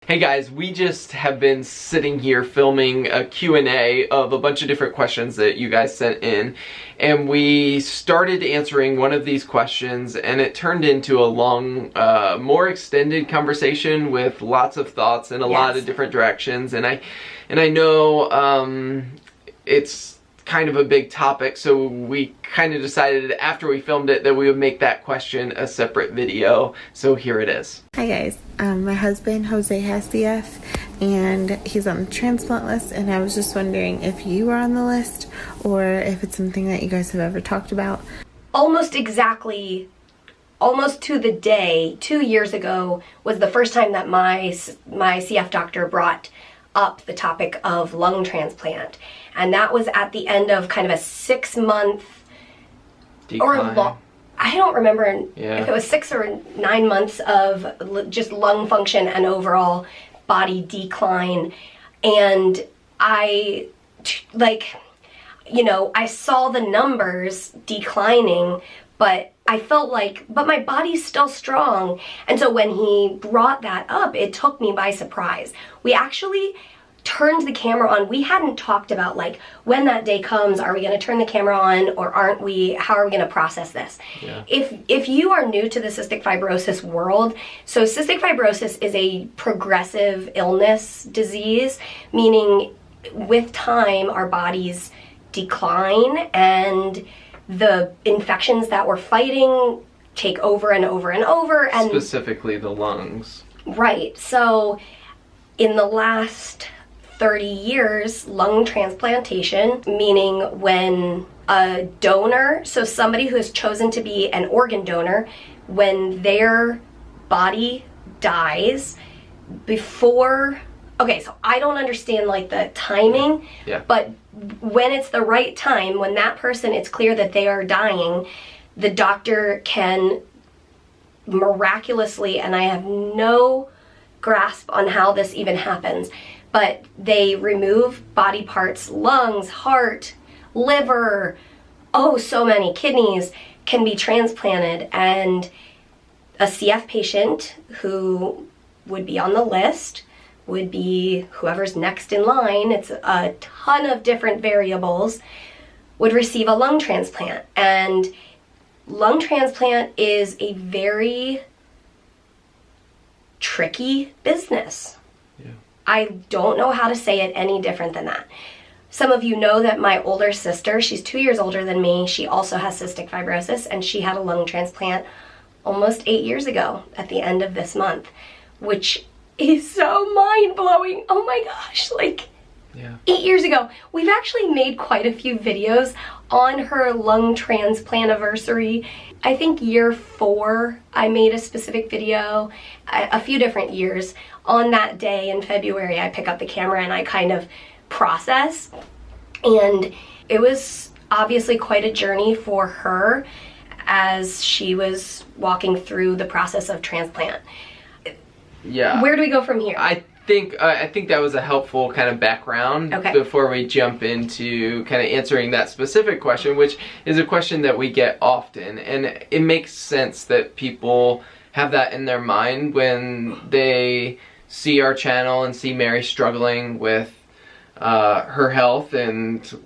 Hey guys, we just have been sitting here filming a Q&A of a bunch of different questions that you guys sent in, and we started answering one of these questions and it turned into a long, more extended conversation with lots of thoughts in a lot of different directions, and I know it's kind of a big topic, so we kind of decided after we filmed it that we would make that question a separate video, so here it is. Hi guys, my husband Jose has CF and he's on the transplant list, and I was just wondering if you are on the list or if it's something that you guys have ever talked about. Almost exactly, almost to the day, 2 years ago was the first time that my CF doctor brought up the topic of lung transplant, and that was at the end of kind of a 6-month Decline. I don't remember if it was 6 or 9 months of just lung function and overall body decline. And I saw the numbers declining, but I felt like, but my body's still strong. And so when he brought that up, it took me by surprise. We actually turned the camera on. We hadn't talked about, like, when that day comes, are we going to turn the camera on or aren't we? How are we going to process this? Yeah. If you are new to the cystic fibrosis world, so cystic fibrosis is a progressive illness disease, meaning with time our bodies decline and the infections that we're fighting take over and over and over. And specifically the lungs. Right. So in the last 30 years, lung transplantation, meaning when a donor, so somebody who has chosen to be an organ donor, when their body dies before, okay, so I don't understand like the timing, but when it's the right time, when that person, it's clear that they are dying, the doctor can miraculously, and I have no grasp on how this even happens, but they remove body parts, lungs, heart, liver, so many, kidneys can be transplanted, and a CF patient who would be on the list would be whoever's next in line, it's a ton of different variables, would receive a lung transplant. And lung transplant is a very tricky business. Yeah. I don't know how to say it any different than that. Some of you know that my older sister, she's 2 years older than me, she also has cystic fibrosis, and she had a lung transplant almost 8 years ago at the end of this month, which is so mind-blowing. Oh my gosh, 8 years ago. We've actually made quite a few videos on her lung transplant anniversary. I think year 4 I made a specific video, a few different years. On that day in February I pick up the camera and I kind of process, and it was obviously quite a journey for her as she was walking through the process of transplant. Yeah. Where do we go from here? I think that was a helpful kind of background before we jump into kind of answering that specific question, which is a question that we get often, and it makes sense that people have that in their mind when they see our channel and see Mary struggling with her health and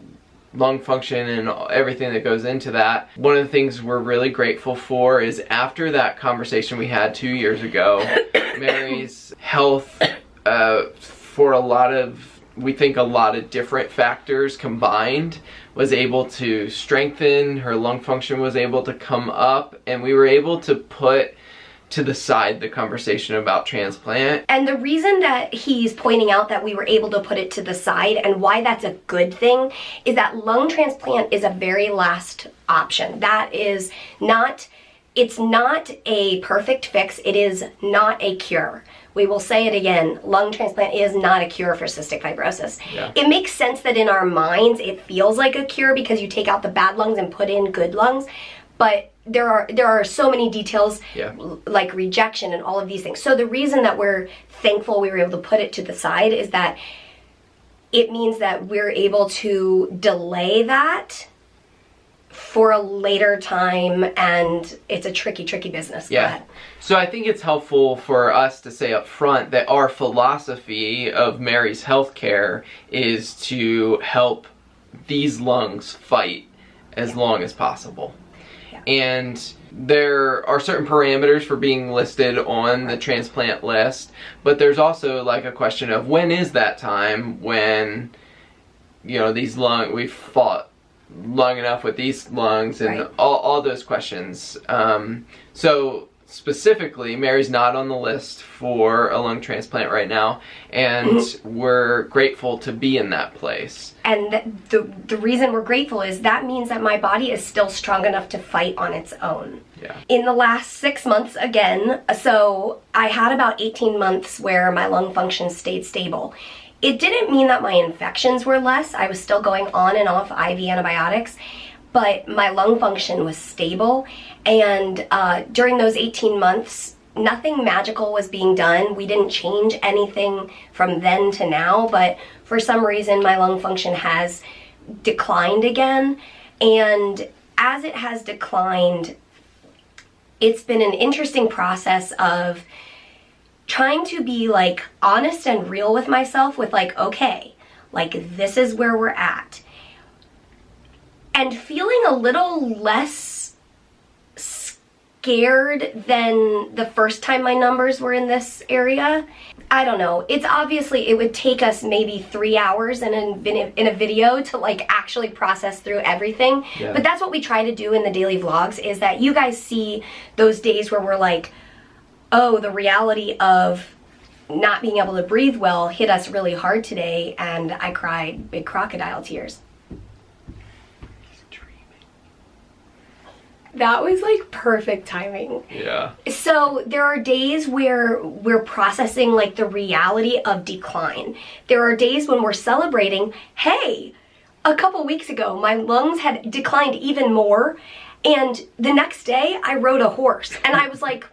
lung function and everything that goes into that. One of the things we're really grateful for is after that conversation we had 2 years ago, Mary's health, for a lot of different factors combined, was able to strengthen. Her lung function was able to come up, and we were able to put to the side the conversation about transplant. And the reason that he's pointing out that we were able to put it to the side and why that's a good thing is that lung transplant is a very last option. That is not, it's not a perfect fix. It is not a cure. We will say it again, lung transplant is not a cure for cystic fibrosis. Yeah. It makes sense that in our minds it feels like a cure because you take out the bad lungs and put in good lungs, but there are so many details, like rejection and all of these things. So the reason that we're thankful we were able to put it to the side is that it means that we're able to delay that for a later time, and it's a tricky business. Yeah. So I think it's helpful for us to say up front that our philosophy of Mary's healthcare is to help these lungs fight as long as possible. Yeah. And there are certain parameters for being listed on the transplant list, but there's also like a question of when is that time when, you know, these we've fought long enough with these lungs, and all those questions. So specifically, Mary's not on the list for a lung transplant right now, and we're grateful to be in that place. And the reason we're grateful is that means that my body is still strong enough to fight on its own. Yeah. In the last 6 months again, so I had about 18 months where my lung function stayed stable. It didn't mean that my infections were less. I was still going on and off IV antibiotics, but my lung function was stable. And during those 18 months, nothing magical was being done. We didn't change anything from then to now, but for some reason my lung function has declined again. And as it has declined, it's been an interesting process of trying to be like honest and real with myself with like, okay, like this is where we're at. And feeling a little less scared than the first time my numbers were in this area. I don't know. It's obviously, it would take us maybe 3 hours in a video to like actually process through everything. Yeah. But that's what we try to do in the daily vlogs, is that you guys see those days where we're like, oh, the reality of not being able to breathe well hit us really hard today, and I cried big crocodile tears. That was like perfect timing. Yeah. So there are days where we're processing like the reality of decline. There are days when we're celebrating, hey, a couple weeks ago my lungs had declined even more, and the next day I rode a horse, and I was like,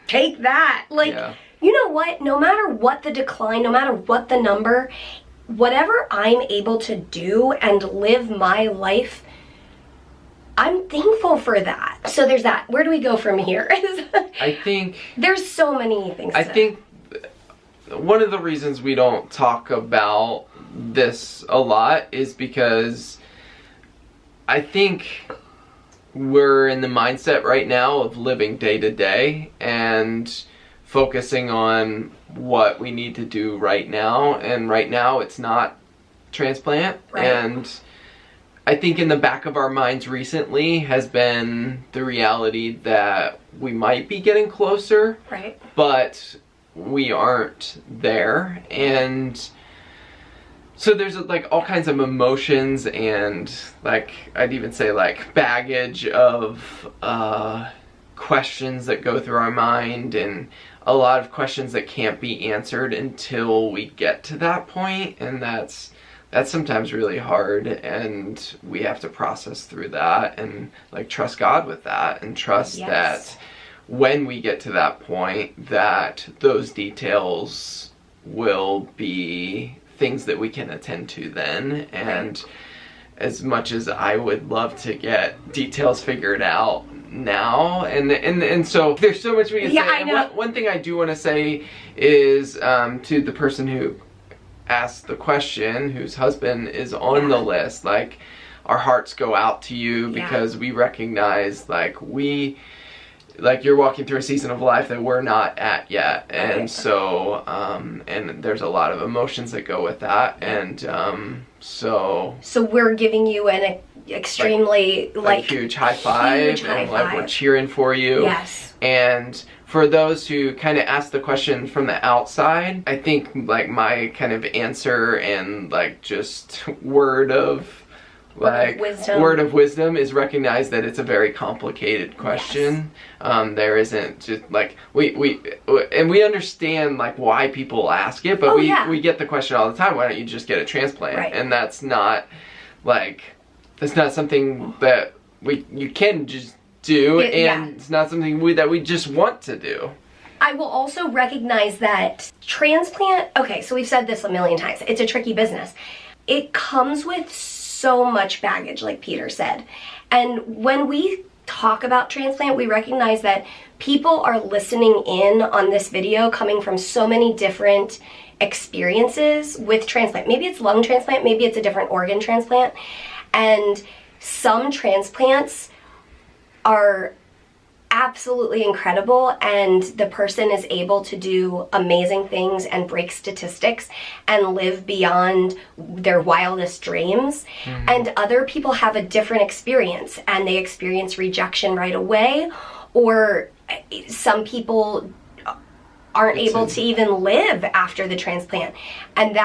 take that. Like, yeah. You know what? No matter what the decline, no matter what the number, whatever I'm able to do and live my life, I'm thankful for that. So there's that. Where do we go from here? I think there's so many things. I think one of the reasons we don't talk about this a lot is because I think we're in the mindset right now of living day to day and focusing on what we need to do right now. And right now it's not transplant. Right. And I think in the back of our minds recently has been the reality that we might be getting closer. Right. But we aren't there. And so there's like all kinds of emotions and like I'd even say like baggage of questions that go through our mind, and a lot of questions that can't be answered until we get to that point, and that's sometimes really hard, and we have to process through that and like trust God with that, and trust that when we get to that point that those details will be things that we can attend to then. And as much as I would love to get details figured out now, and so there's so much we can say. I know. One thing I do want to say is to the person who asked the question, whose husband is on the list, like, our hearts go out to you because we recognize like you're walking through a season of life that we're not at yet, and so and there's a lot of emotions that go with that, and so we're giving you an extremely like huge high five, and like we're cheering for you. Yes. And for those who kind of ask the question from the outside, I think like my kind of answer and like just word of wisdom is recognize that it's a very complicated question. Yes. There isn't just like we understand like why people ask it, but we get the question all the time, why don't you just get a transplant? Right. And that's not something that you can just do, it's not something that we just want to do. I will also recognize that transplant, okay, so we've said this a million times, it's a tricky business. It comes with so much baggage, like Peter said. And when we talk about transplant, we recognize that people are listening in on this video coming from so many different experiences with transplant. Maybe it's lung transplant, maybe it's a different organ transplant. And some transplants are absolutely incredible, and the person is able to do amazing things and break statistics and live beyond their wildest dreams. And other people have a different experience, and they experience rejection right away, or some people aren't able to even live after the transplant. And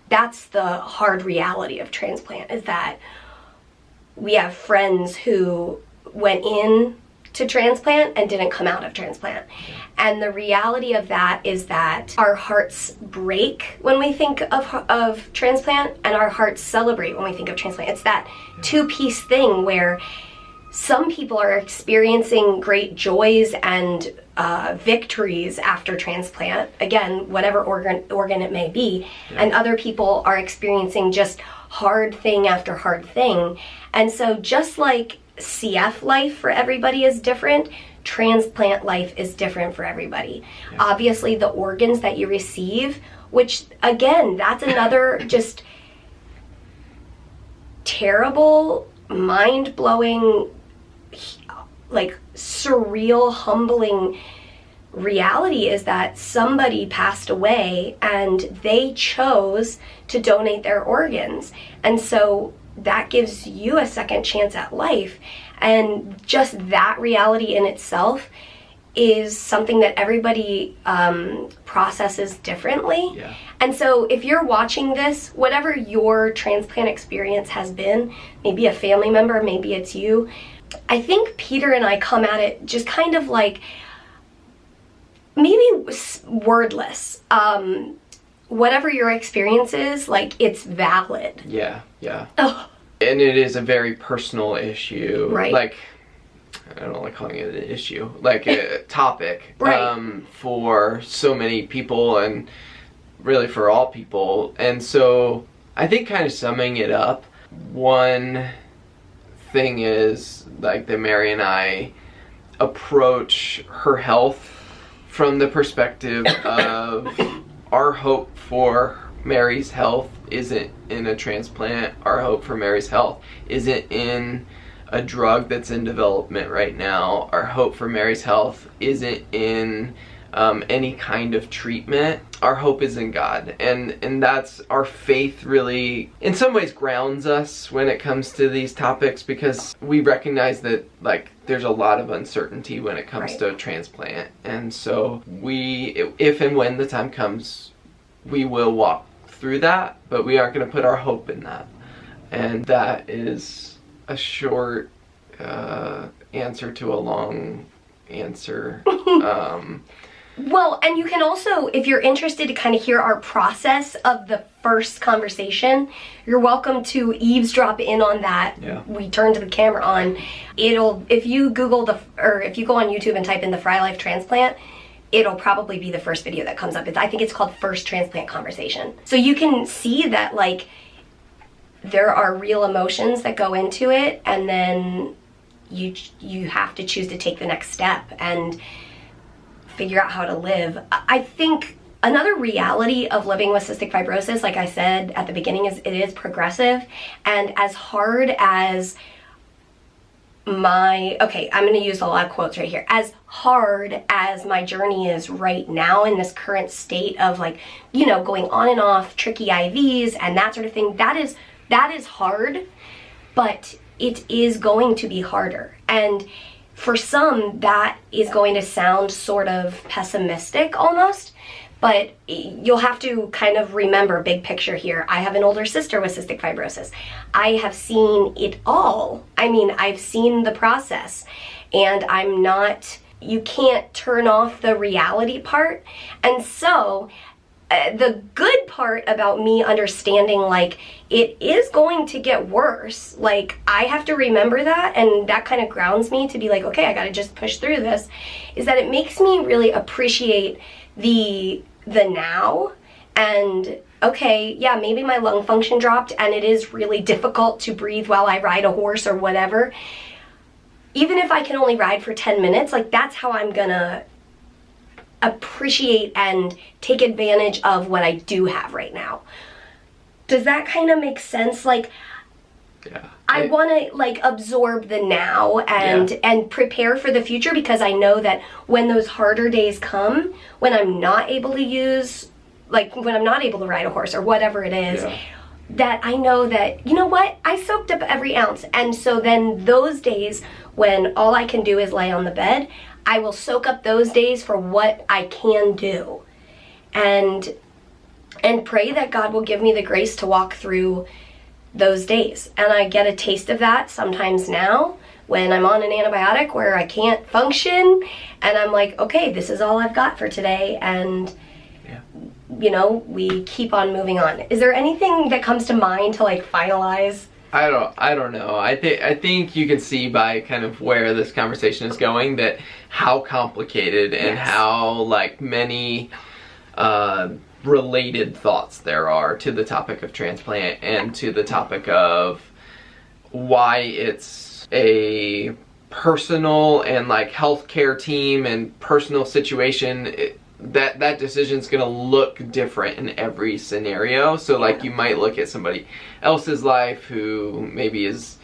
that's the hard reality of transplant, is that we have friends who went in to transplant and didn't come out of transplant. And the reality of that is that our hearts break when we think of transplant, and our hearts celebrate when we think of transplant. It's that two-piece thing where some people are experiencing great joys and victories after transplant, again, whatever organ it may be, and other people are experiencing just hard thing after hard thing. And so just like CF life for everybody is different, transplant life is different for everybody. Obviously, the organs that you receive, which again, that's another just terrible, mind-blowing, like surreal, humbling reality, is that somebody passed away and they chose to donate their organs. And so that gives you a second chance at life. And just that reality in itself is something that everybody processes differently. And so if you're watching this, whatever your transplant experience has been, maybe a family member, maybe it's you, I think Peter and I come at it just kind of like, maybe wordless. Whatever your experience is, like, it's valid. Oh. And it is a very personal issue. Right. Like, I don't like calling it an issue, like a topic. Right. For so many people, and really for all people. And so I think, kind of summing it up, one thing is like that Mary and I approach her health from the perspective of our hope for Mary's health isn't in a transplant. Our hope for Mary's health isn't in a drug that's in development right now. Our hope for Mary's health isn't in any kind of treatment. Our hope is in God, and that's our faith really in some ways grounds us when it comes to these topics, because we recognize that like there's a lot of uncertainty when it comes to a transplant. And so if and when the time comes, we will walk through that, but we aren't going to put our hope in that. And that is a short answer to a long answer. Well, and you can also, if you're interested to kind of hear our process of the first conversation, you're welcome to eavesdrop in on that. We turned the camera on. If you Google if you go on YouTube and type in the Frey Life transplant, it'll probably be the first video that comes up. I think it's called First Transplant Conversation. So you can see that like there are real emotions that go into it, and then you have to choose to take the next step and figure out how to live. I think another reality of living with cystic fibrosis, like I said at the beginning, is it is progressive. And as hard as I'm going to use a lot of quotes right here. As hard as my journey is right now in this current state of like, you know, going on and off tricky IVs and that sort of thing, that is hard, but it is going to be harder. And for some, that is going to sound sort of pessimistic almost, but you'll have to kind of remember big picture here. I have an older sister with cystic fibrosis. I have seen it all. I mean, I've seen the process, and you can't turn off the reality part. And so the good part about me understanding like it is going to get worse, like I have to remember that, and that kind of grounds me to be like, okay, I gotta just push through this, is that it makes me really appreciate the now and okay, yeah, maybe my lung function dropped and it is really difficult to breathe while I ride a horse or whatever. Even if I can only ride for 10 minutes, like that's how I'm gonna appreciate and take advantage of what I do have right now. Does that kind of make sense? Like, yeah. I want to like absorb the now and prepare for the future, because I know that when those harder days come, when I'm not able to use, like when I'm not able to ride a horse or whatever it is, that I know that, you know what, I soaked up every ounce. And so then those days when all I can do is lay on the bed, I will soak up those days for what I can do. And pray that God will give me the grace to walk through those days. And I get a taste of that sometimes now when I'm on an antibiotic where I can't function, and I'm like, okay, this is all I've got for today, and you know, we keep on moving on. Is there anything that comes to mind to like finalize? I don't know. I think you can see by kind of where this conversation is going that how complicated and how like many related thoughts there are to the topic of transplant and to the topic of why it's a personal and like healthcare team and personal situation. That decision's gonna look different in every scenario. So like you might look at somebody else's life who maybe is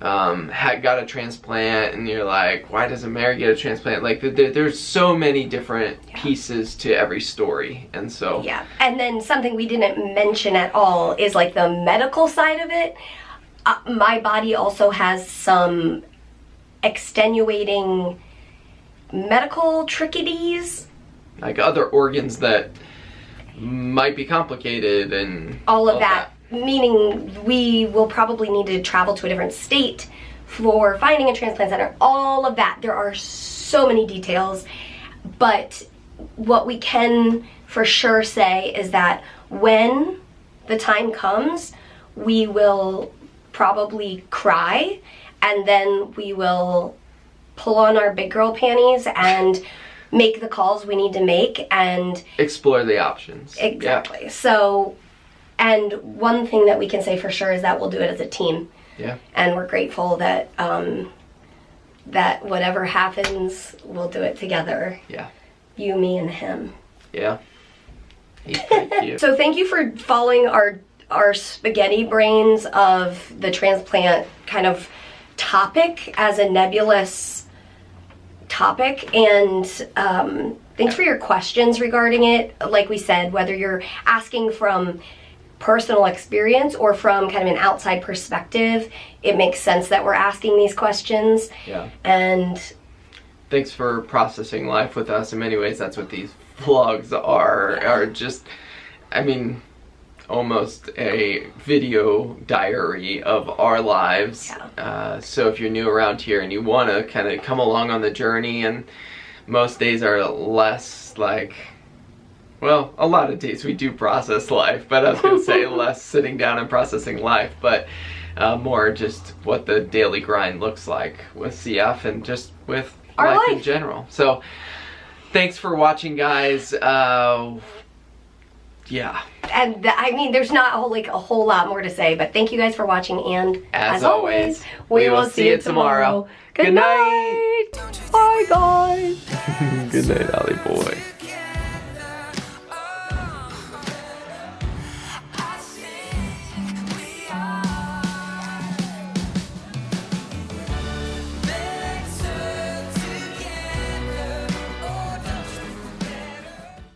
got a transplant, and you're like, why doesn't Mary get a transplant? Like there's so many different pieces to every story. And so and then something we didn't mention at all is like the medical side of it. My body also has some extenuating medical trickities, like other organs that might be complicated and all of that. Meaning we will probably need to travel to a different state for finding a transplant center, all of that. There are so many details, but what we can for sure say is that when the time comes, we will probably cry, and then we will pull on our big girl panties and make the calls we need to make and explore the options. Exactly. So, and one thing that we can say for sure is that we'll do it as a team. Yeah. And we're grateful that that whatever happens, we'll do it together. Yeah. You, me, and him. Yeah. He's pretty cute. So thank you for following our spaghetti brains of the transplant kind of topic as a nebulous topic, and thanks for your questions regarding it. Like we said, whether you're asking from personal experience or from kind of an outside perspective, it makes sense that we're asking these questions. Yeah. And thanks for processing life with us. In many ways, that's what these vlogs are just, I mean, almost a video diary of our lives. Yeah. So if you're new around here and you want to kind of come along on the journey, and most days are less like, well, a lot of days we do process life, but I was going to say less sitting down and processing life, but more just what the daily grind looks like with CF and just with our life in general. So thanks for watching, guys. Yeah. And I mean, there's not a whole lot more to say, but thank you guys for watching, and as always, we will see you tomorrow. Good night. Bye, guys. Good night, Ollie boy.